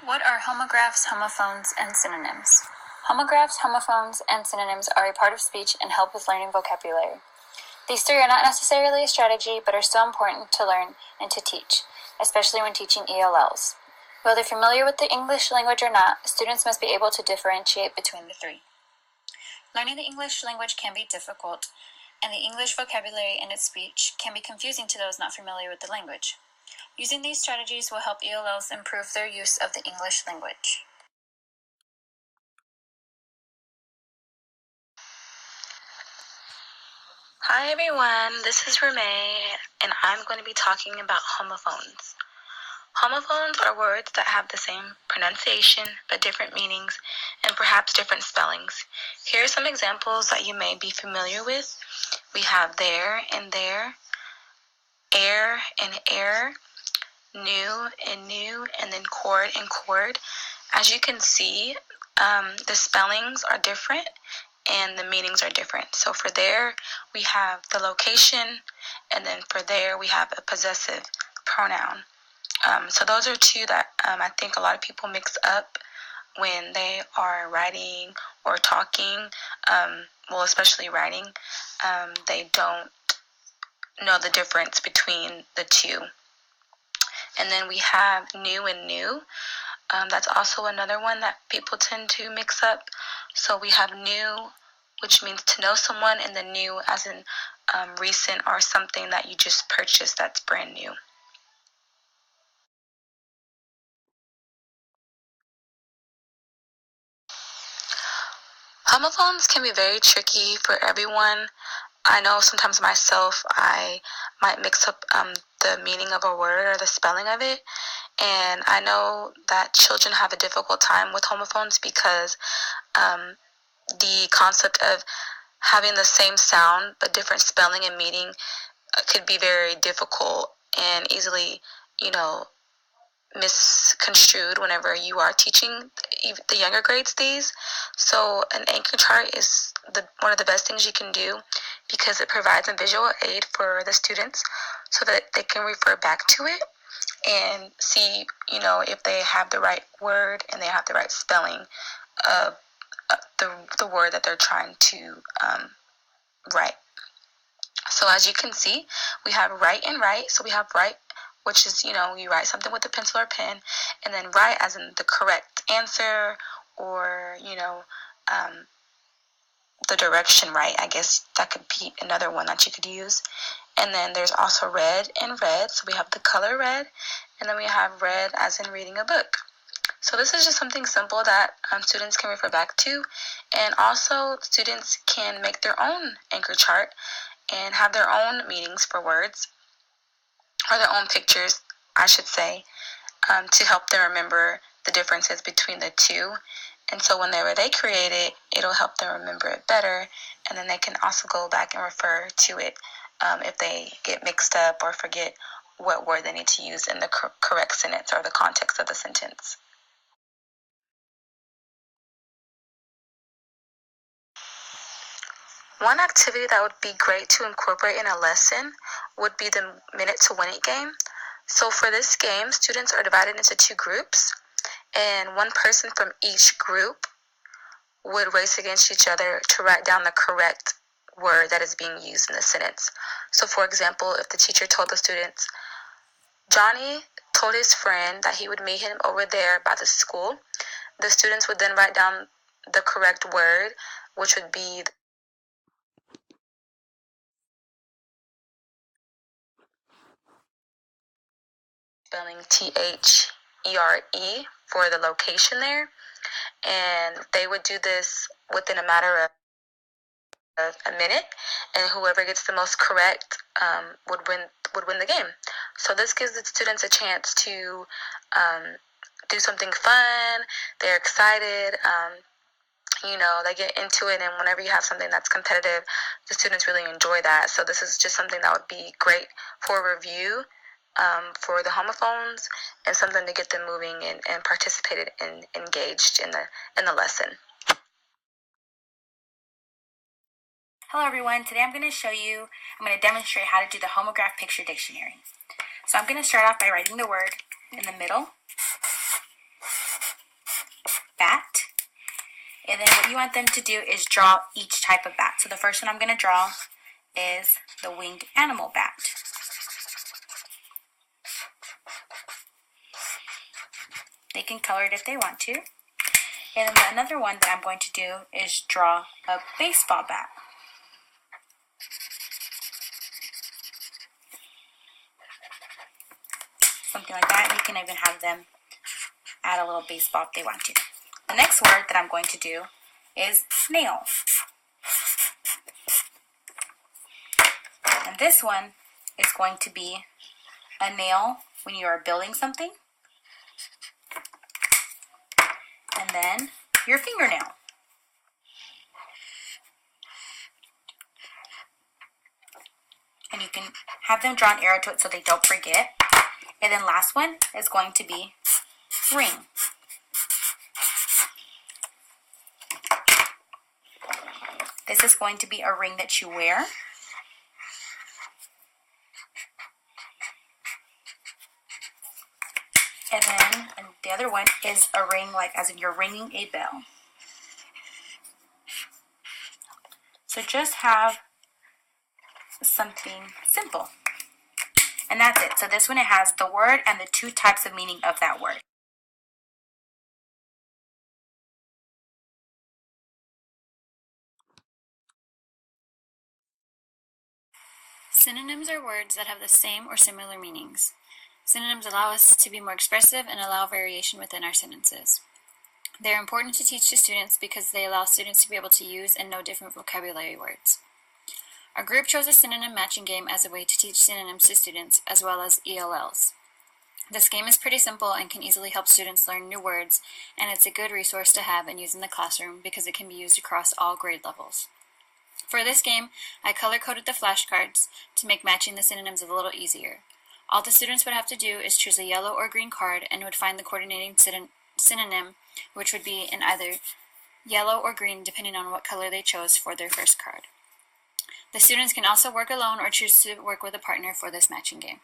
What are homographs, homophones, and synonyms? Homographs, homophones, and synonyms are a part of speech and help with learning vocabulary. These three are not necessarily a strategy, but are still important to learn and to teach, especially when teaching ELLs. Whether familiar with the English language or not, students must be able to differentiate between the three. Learning the English language can be difficult, and the English vocabulary in its speech can be confusing to those not familiar with the language. Using these strategies will help ELLs improve their use of the English language. Hi everyone, this is Renee, and I'm going to be talking about homophones. Homophones are words that have the same pronunciation but different meanings and perhaps different spellings. Here are some examples that you may be familiar with. We have there and there, air and air, new and new, and then cord and cord. As you can see, the spellings are different and the meanings are different. So for there, we have the location, and then for there, we have a possessive pronoun. So those are two that I think a lot of people mix up when they are writing or talking, well, especially writing. They don't know the difference between the two. And then we have new and new. That's also another one that people tend to mix up. So we have new, which means to know someone, and then new as in recent or something that you just purchased that's brand new. Homophones can be very tricky for everyone. I know sometimes myself, I might mix up the meaning of a word or the spelling of it. And I know that children have a difficult time with homophones because the concept of having the same sound but different spelling and meaning could be very difficult and easily, misconstrued whenever you are teaching the younger grades these. So an anchor chart is one of the best things you can do because it provides a visual aid for the students so that they can refer back to it and see, if they have the right word and they have the right spelling of the word that they're trying to write. So as you can see, we have write and write. So we have write, which is, you write something with a pencil or pen, and then write as in the correct answer or, the direction right. I guess that could be another one that you could use. And then there's also read and read. So we have the color red, and then we have read as in reading a book. So this is just something simple that students can refer back to. And also students can make their own anchor chart and have their own meanings for words, or their own pictures, I should say, to help them remember the differences between the two. And so whenever they create it, it'll help them remember it better, and then they can also go back and refer to it if they get mixed up or forget what word they need to use in the correct sentence or the context of the sentence. One activity that would be great to incorporate in a lesson would be the Minute to Win It game. So for this game, students are divided into two groups, and one person from each group would race against each other to write down the correct word that is being used in the sentence. So for example, if the teacher told the students, Johnny told his friend that he would meet him over there by the school, the students would then write down the correct word, which would be spelling THERE for the location there. And they would do this within a matter of a minute, and whoever gets the most correct would win the game. So this gives the students a chance to do something fun. They're excited. They get into it, and whenever you have something that's competitive, the students really enjoy that. So this is just something that would be great for review for the homophones, and something to get them moving and participated and engaged in the lesson. Hello everyone, today I'm going to demonstrate how to do the homograph picture dictionary. So I'm going to start off by writing the word in the middle, bat. And then what you want them to do is draw each type of bat. So the first one I'm going to draw is the winged animal bat. They can color it if they want to. And then another one that I'm going to do is draw a baseball bat. Something like that. You can even have them add a little baseball if they want to. The next word that I'm going to do is nail. And this one is going to be a nail when you are building something. And then your fingernail. And you can have them draw an arrow to it so they don't forget. And then last one is going to be ring. This is going to be a ring that you wear. And the other one is a ring, like as in you're ringing a bell. So just have something simple. And that's it. So this one, it has the word and the two types of meaning of that word. Synonyms are words that have the same or similar meanings. Synonyms allow us to be more expressive and allow variation within our sentences. They are important to teach to students because they allow students to be able to use and know different vocabulary words. Our group chose a synonym matching game as a way to teach synonyms to students as well as ELLs. This game is pretty simple and can easily help students learn new words, and it's a good resource to have and use in the classroom because it can be used across all grade levels. For this game, I color-coded the flashcards to make matching the synonyms a little easier. All the students would have to do is choose a yellow or green card and would find the coordinating synonym, which would be in either yellow or green depending on what color they chose for their first card. The students can also work alone or choose to work with a partner for this matching game.